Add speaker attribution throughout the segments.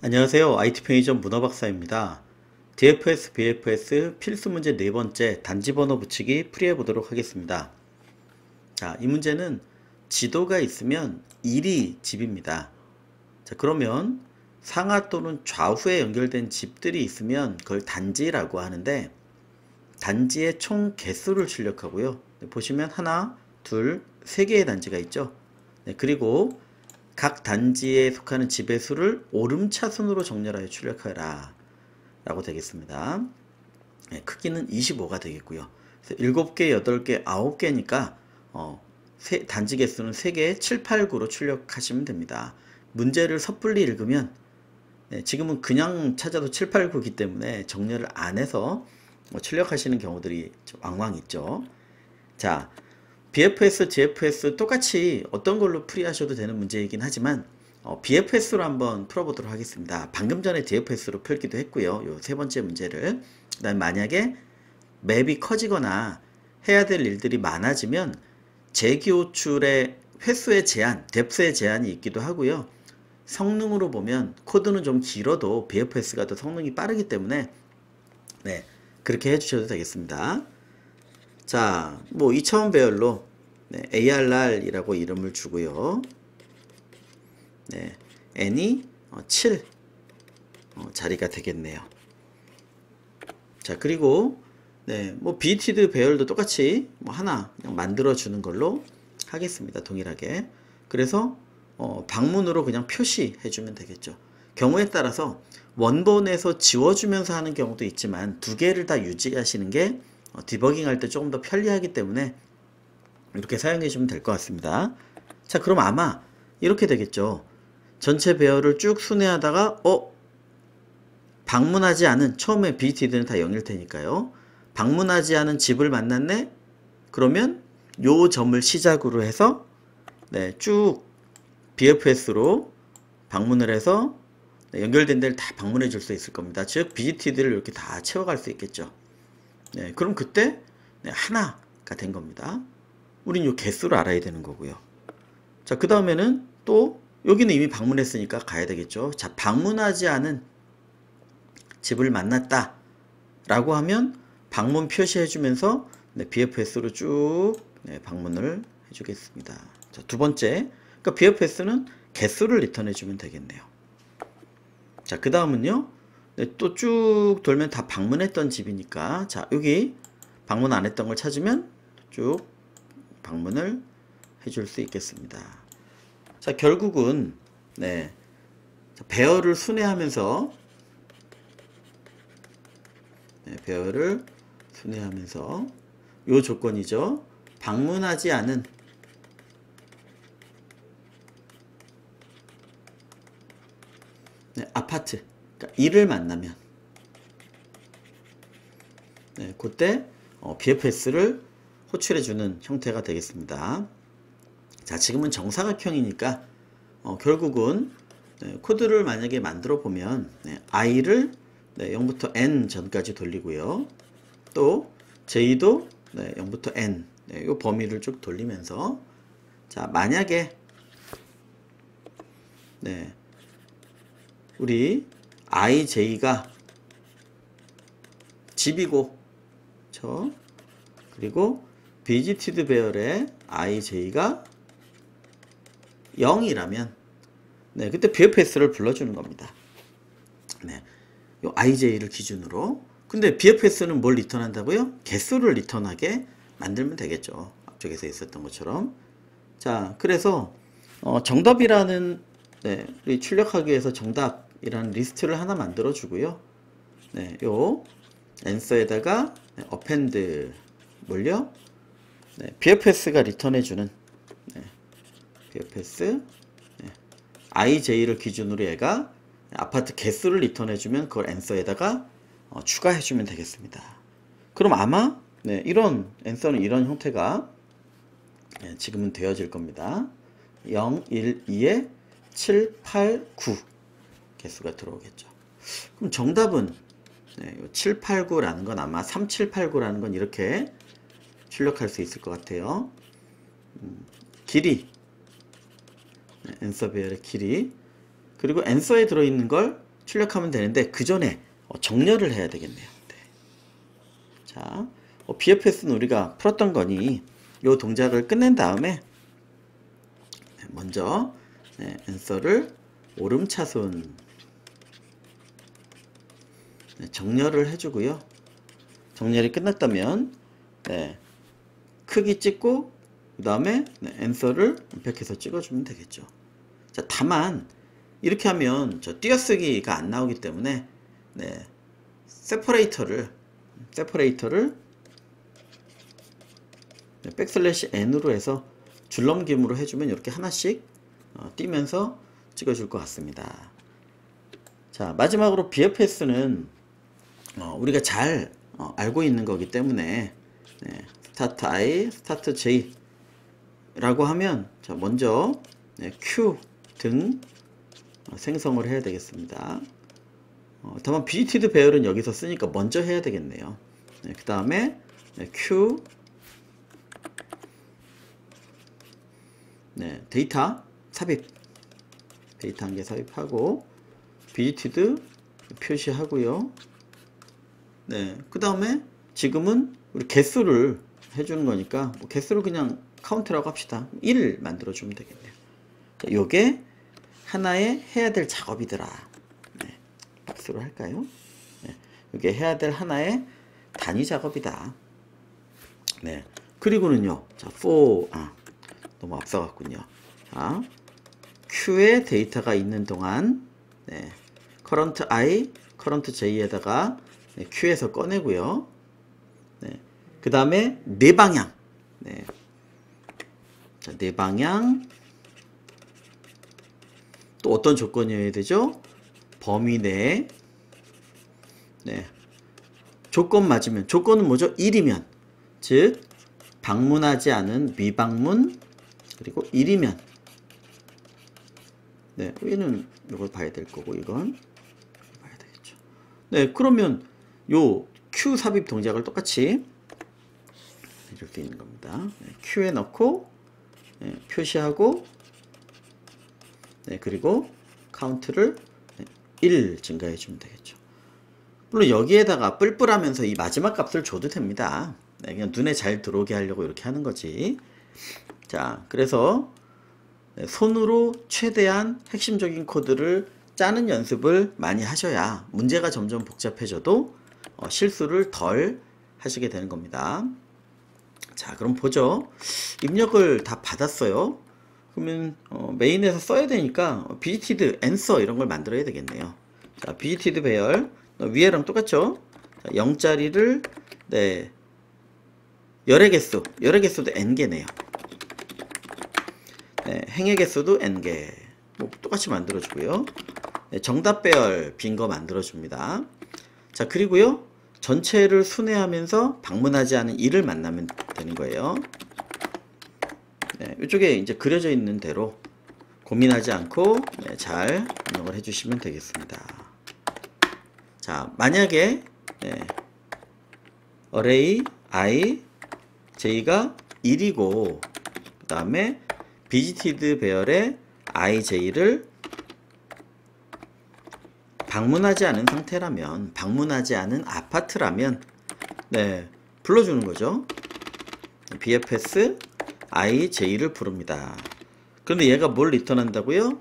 Speaker 1: 안녕하세요. IT 편의점 문어박사입니다. DFS, BFS 필수 문제 네 번째 단지 번호 붙이기 풀이해 보도록 하겠습니다. 자, 이 문제는 지도가 있으면 1이 집입니다. 자, 그러면 상하 또는 좌우에 연결된 집들이 있으면 그걸 단지라고 하는데 단지의 총 개수를 출력하고요. 네, 보시면 하나, 둘, 세 개의 단지가 있죠. 네, 그리고 각 단지에 속하는 집의 수를 오름차순으로 정렬하여 출력하라 라고 되겠습니다. 네, 크기는 25가 되겠고요. 7개, 8개, 9개니까 단지 개수는 3개, 7, 8, 9로 출력하시면 됩니다. 문제를 섣불리 읽으면 지금은 그냥 찾아도 7, 8, 9이기 때문에 정렬을 안 해서 출력하시는 경우들이 왕왕 있죠. 자, BFS, GFS 똑같이 어떤 걸로 풀이하셔도 되는 문제이긴 하지만 BFS로 한번 풀어보도록 하겠습니다. 방금 전에 DFS로 풀기도 했고요. 요 세 번째 문제를. 그 다음 만약에 맵이 커지거나 해야 될 일들이 많아지면 재기호출의 횟수의 제한, 뎁스의 제한이 있기도 하고요. 성능으로 보면 코드는 좀 길어도 BFS가 더 성능이 빠르기 때문에 네, 그렇게 해주셔도 되겠습니다. 자, 뭐 2차원 배열로 ARR이라고 이름을 주고요. 네, n이 7 자리가 되겠네요. 자, 그리고 뭐 BTD 배열도 똑같이 뭐 하나 그냥 만들어 주는 걸로 하겠습니다. 동일하게. 그래서 방문으로 그냥 표시해 주면 되겠죠. 경우에 따라서 원본에서 지워주면서 하는 경우도 있지만 두 개를 다 유지하시는 게 디버깅 할 때 조금 더 편리하기 때문에 이렇게 사용해 주면 될 것 같습니다. 자, 그럼 아마 이렇게 되겠죠. 전체 배열을 쭉 순회하다가 방문하지 않은, 처음에 BTD는 다 0일 테니까요. 방문하지 않은 집을 만났네? 그러면 요 점을 시작으로 해서 쭉 BFS로 방문을 해서 연결된 데를 다 방문해 줄 수 있을 겁니다. 즉 BTD를 이렇게 다 채워갈 수 있겠죠. 그럼 그때 하나가 된 겁니다. 우린 요 개수를 알아야 되는 거고요. 자, 그 다음에는 또 여기는 이미 방문했으니까 가야 되겠죠. 자, 방문하지 않은 집을 만났다 라고 하면 방문 표시해 주면서 BFS로 쭉 방문을 해 주겠습니다. 자, 두 번째, 그러니까 BFS는 개수를 리턴해 주면 되겠네요. 자, 그 다음은요, 또 쭉 돌면 다 방문했던 집이니까, 자, 여기 방문 안 했던 걸 찾으면 쭉 방문을 해줄 수 있겠습니다. 자, 결국은 배열을 순회하면서 배열을 순회하면서 요 조건이죠. 방문하지 않은 아파트, 그러니까 1을 만나면 그때 BFS를 호출해주는 형태가 되겠습니다. 자, 지금은 정사각형이니까 결국은 코드를 만약에 만들어 보면 i를 0부터 n 전까지 돌리고요. 또 j도 0부터 n 이 범위를 쭉 돌리면서, 자, 만약에 우리 ij가 집이고 그리고 비지티드 배열의 ij가 0이라면 그때 BFS를 불러주는 겁니다. 요 ij를 기준으로. 근데 BFS는 뭘 리턴한다고요? 개수를 리턴하게 만들면 되겠죠. 앞쪽에서 있었던 것처럼. 자, 그래서 정답이라는 우리 출력하기 위해서 정답이라는 리스트를 하나 만들어 주고요. 요 answer에다가 append 뭘요? BFS가 리턴해주는 BFS IJ를 기준으로 얘가 아파트 개수를 리턴해주면 그걸 answer에다가 추가해주면 되겠습니다. 그럼 아마 이런 answer는 이런 형태가 지금은 되어질 겁니다. 0, 1, 2에 7, 8, 9 개수가 들어오겠죠. 그럼 정답은 7, 8, 9라는 건 아마 3, 7, 8, 9라는 건 이렇게 출력할 수 있을 것 같아요. 길이, 앤서 배열의 길이, 그리고 앤서에 들어있는 걸 출력하면 되는데 그 전에 정렬을 해야 되겠네요. 네. 자, BFS는 우리가 풀었던 거니 이 동작을 끝낸 다음에 먼저 answer를 오름차순 정렬을 해주고요. 정렬이 끝났다면 크기 찍고 그 다음에 answer를 임팩해서 찍어주면 되겠죠. 자, 다만 이렇게 하면 저 띄어쓰기가 안 나오기 때문에 세퍼레이터를 백슬래시 n으로 해서 줄넘김으로 해주면 이렇게 하나씩 띄면서 찍어줄 것 같습니다. 자, 마지막으로 BFS는 우리가 잘 알고 있는 거기 때문에 스타트 I, 스타트 J 라고 하면 자, 먼저 Q 등 생성을 해야 되겠습니다. 다만 비지티드 배열은 여기서 쓰니까 먼저 해야 되겠네요. 그 다음에 Q 데이터 삽입, 데이터 한 개 삽입하고 비지티드 표시하고요. 그 다음에 지금은 우리 개수를 해주는 거니까 뭐 개수를 그냥 카운트라고 합시다. 1 만들어주면 되겠네요. 요게 하나의 해야 될 작업이더라. 박수로 할까요? 요게 해야 될 하나의 단위 작업이다. 그리고는요, 자, 너무 앞서갔군요. 자, Q에 데이터가 있는 동안, current I, current J에다가 Q에서 꺼내고요. 그 다음에 네 방향. 자, 네 방향. 또 어떤 조건이어야 되죠? 범위 내에. 조건 맞으면, 조건은 뭐죠? 1이면, 즉 방문하지 않은 미방문, 그리고 1이면, 얘는 이걸 봐야 될 거고, 이건 봐야 되겠죠. 그러면 요 Q 삽입 동작을 똑같이 해줄 수 있는 겁니다. Q에 넣고 표시하고 그리고 카운트를 1 증가해 주면 되겠죠. 물론 여기에다가 뿔뿔하면서 이 마지막 값을 줘도 됩니다. 그냥 눈에 잘 들어오게 하려고 이렇게 하는 거지. 자, 그래서 손으로 최대한 핵심적인 코드를 짜는 연습을 많이 하셔야 문제가 점점 복잡해져도 실수를 덜 하시게 되는 겁니다. 자, 그럼 보죠. 입력을 다 받았어요. 그러면 메인에서 써야 되니까 비지티드, answer 이런 걸 만들어야 되겠네요. 자, 비지티드 배열 위에랑 똑같죠? 자, 0짜리를 열의 개수도 n개네요. 행의 개수도 n개. 뭐 똑같이 만들어주고요. 정답 배열 빈 거 만들어줍니다. 자, 그리고요, 전체를 순회하면서 방문하지 않은 1을 만나면 되는 거예요. 이쪽에 이제 그려져 있는 대로 고민하지 않고 잘 입력을 해주시면 되겠습니다. 자, 만약에 array I, J가 1이고 그 다음에 비지티드 배열의 I, J를 방문하지 않은 상태라면, 방문하지 않은 아파트라면 불러주는 거죠. BFS I, J를 부릅니다. 그런데 얘가 뭘 리턴한다고요?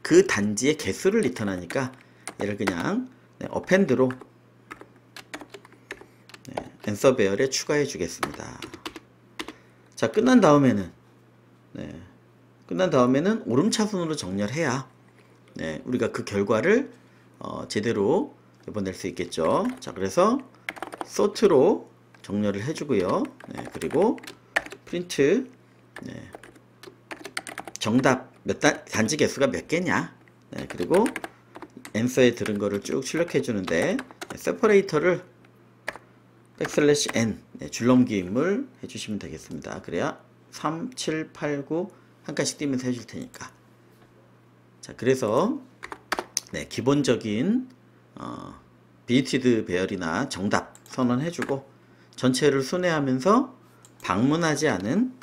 Speaker 1: 그 단지의 개수를 리턴하니까 얘를 그냥 append로 answer 배열에 추가해 주겠습니다. 자, 끝난 다음에는 오름차순으로 정렬해야 우리가 그 결과를 제대로 내보낼 수 있겠죠. 자, 그래서 sort로 정렬을 해주고요. 그리고 print 정답 단지 개수가 몇 개냐. 그리고 answer에 들은 거를 쭉 출력해 주는데 separator를 백슬래시 n 줄넘김을 해주시면 되겠습니다. 그래야 3, 7, 8, 9 한 칸씩 띄면서 해줄 테니까. 자, 그래서 기본적인 비지티드 배열이나 정답 선언해주고 전체를 순회하면서 방문하지 않은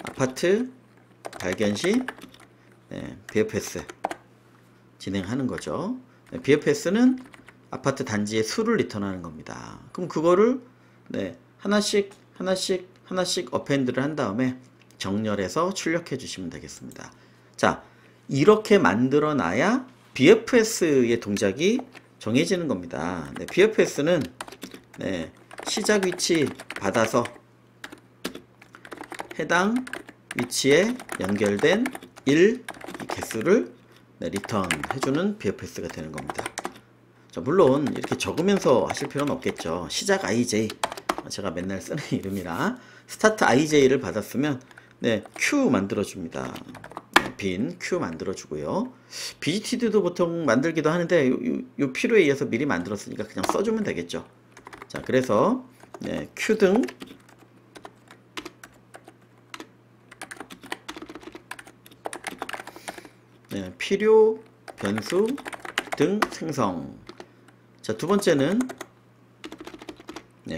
Speaker 1: 아파트 발견 시 BFS 진행하는 거죠. BFS는 아파트 단지의 수를 리턴하는 겁니다. 그럼 그거를 하나씩 어펜드를 한 다음에 정렬해서 출력해 주시면 되겠습니다. 자, 이렇게 만들어 놔야 BFS의 동작이 정해지는 겁니다. BFS는 시작 위치 받아서 해당 위치에 연결된 1 이 개수를 리턴해주는 BFS가 되는 겁니다. 자, 물론 이렇게 적으면서 하실 필요는 없겠죠. 시작 IJ, 제가 맨날 쓰는 이름이라 스타트 IJ를 받았으면 Q 만들어줍니다. 빈 Q 만들어주고요. BGT도 보통 만들기도 하는데 요 필요에 의해서 미리 만들었으니까 그냥 써주면 되겠죠. 자, 그래서 Q 등 필요 변수 등 생성. 자, 두 번째는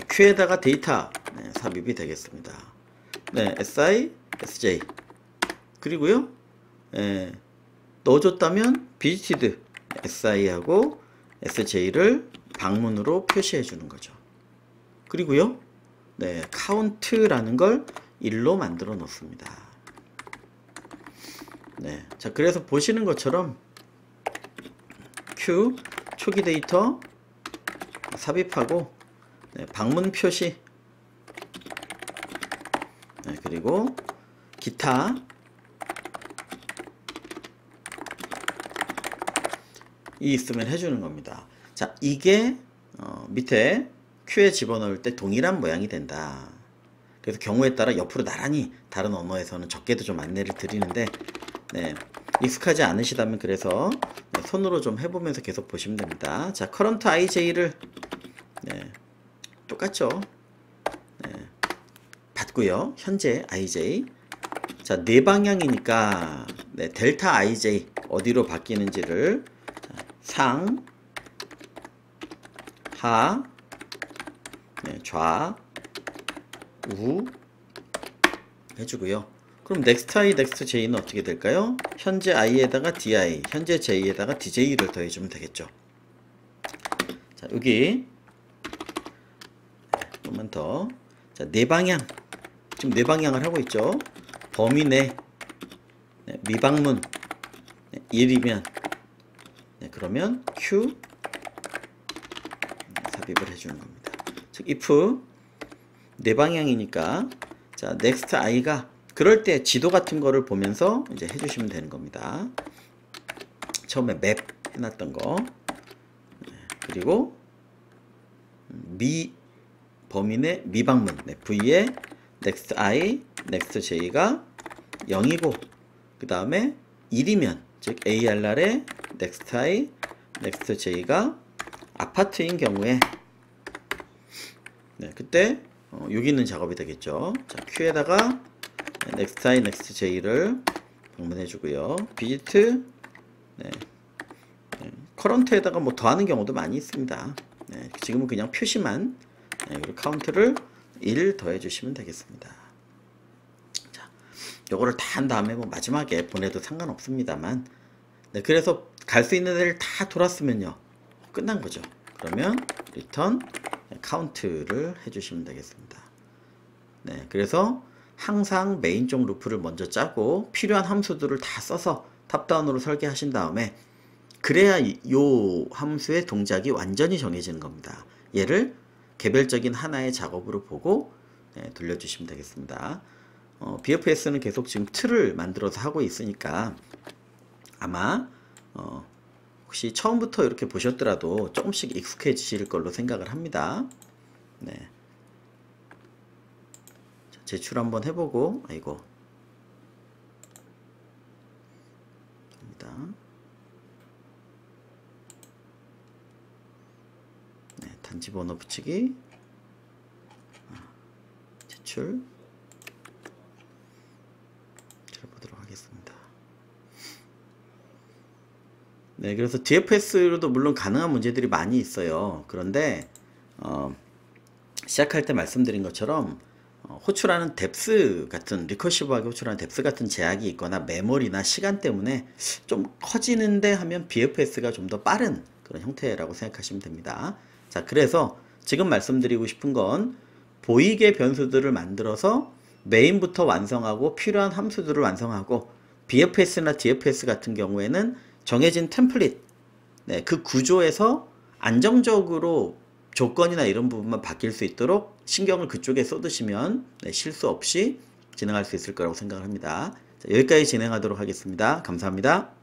Speaker 1: Q에다가 데이터 삽입이 되겠습니다. SI, SJ 그리고요 넣어줬다면 비지티드 SI하고 SJ를 방문으로 표시해 주는 거죠. 그리고요 카운트라는 걸 1로 만들어 놓습니다. 자, 그래서 보시는 것처럼 Q 초기 데이터 삽입하고 방문 표시 그리고 기타 이 있으면 해주는 겁니다. 자, 이게 밑에 Q에 집어넣을 때 동일한 모양이 된다. 그래서 경우에 따라 옆으로 나란히 다른 언어에서는 적게도 좀 안내를 드리는데 익숙하지 않으시다면 그래서 손으로 좀 해보면서 계속 보시면 됩니다. 자, current IJ를 똑같죠. 받고요. 현재 IJ. 자, 네 방향이니까 델타 IJ 어디로 바뀌는지를 상, 하, 좌, 우 해주고요. 그럼 next I, next J는 어떻게 될까요? 현재 I에다가 DI, 현재 J에다가 DJ를 더해주면 되겠죠. 자, 여기 조금만 더. 자, 네 방향. 지금 네 방향을 하고 있죠. 범위 내 미방문 1이면 그러면 Q 삽입을 해주는 겁니다. 즉 if 네 방향이니까 자, next I가 그럴 때 지도 같은 거를 보면서 이제 해주시면 되는 겁니다. 처음에 맵 해놨던 거 그리고 범위 내 미방문 V에 next I, next J가 0이고 그 다음에 1이면 즉 ARR에 next I, next J가 아파트인 경우에 그때 여기 있는 작업이 되겠죠. 자, Q에다가 next I, next J를 방문해 주고요. 비지트 current에다가 뭐 더하는 경우도 많이 있습니다. 지금은 그냥 표시만 그리고 카운트를 1 더해 주시면 되겠습니다. 자, 요거를 다 한 다음에 뭐 마지막에 보내도 상관없습니다만 그래서 갈 수 있는 데를 다 돌았으면요 끝난 거죠. 그러면 return 카운트를 해주시면 되겠습니다. 그래서 항상 메인 쪽 루프를 먼저 짜고 필요한 함수들을 다 써서 탑다운으로 설계하신 다음에 그래야 이 함수의 동작이 완전히 정해지는 겁니다. 얘를 개별적인 하나의 작업으로 보고 돌려주시면 되겠습니다. BFS는 계속 지금 틀을 만들어서 하고 있으니까 아마 혹시 처음부터 이렇게 보셨더라도 조금씩 익숙해지실 걸로 생각을 합니다. 자, 제출 한번 해보고 아이고 입니다. 단지 번호 붙이기 제출 보도록 하겠습니다. 그래서 DFS로도 물론 가능한 문제들이 많이 있어요. 그런데 시작할 때 말씀드린 것처럼 호출하는 뎁스 같은 리커시브하게 호출하는 뎁스 같은 제약이 있거나 메모리나 시간 때문에 좀 커지는데 하면 BFS가 좀 더 빠른 그런 형태라고 생각하시면 됩니다. 자, 그래서 지금 말씀드리고 싶은 건 보이게 변수들을 만들어서 메인부터 완성하고 필요한 함수들을 완성하고 BFS나 DFS 같은 경우에는 정해진 템플릿, 네, 그 구조에서 안정적으로 조건이나 이런 부분만 바뀔 수 있도록 신경을 그쪽에 쏟으시면 네, 실수 없이 진행할 수 있을 거라고 생각을 합니다. 자, 여기까지 진행하도록 하겠습니다. 감사합니다.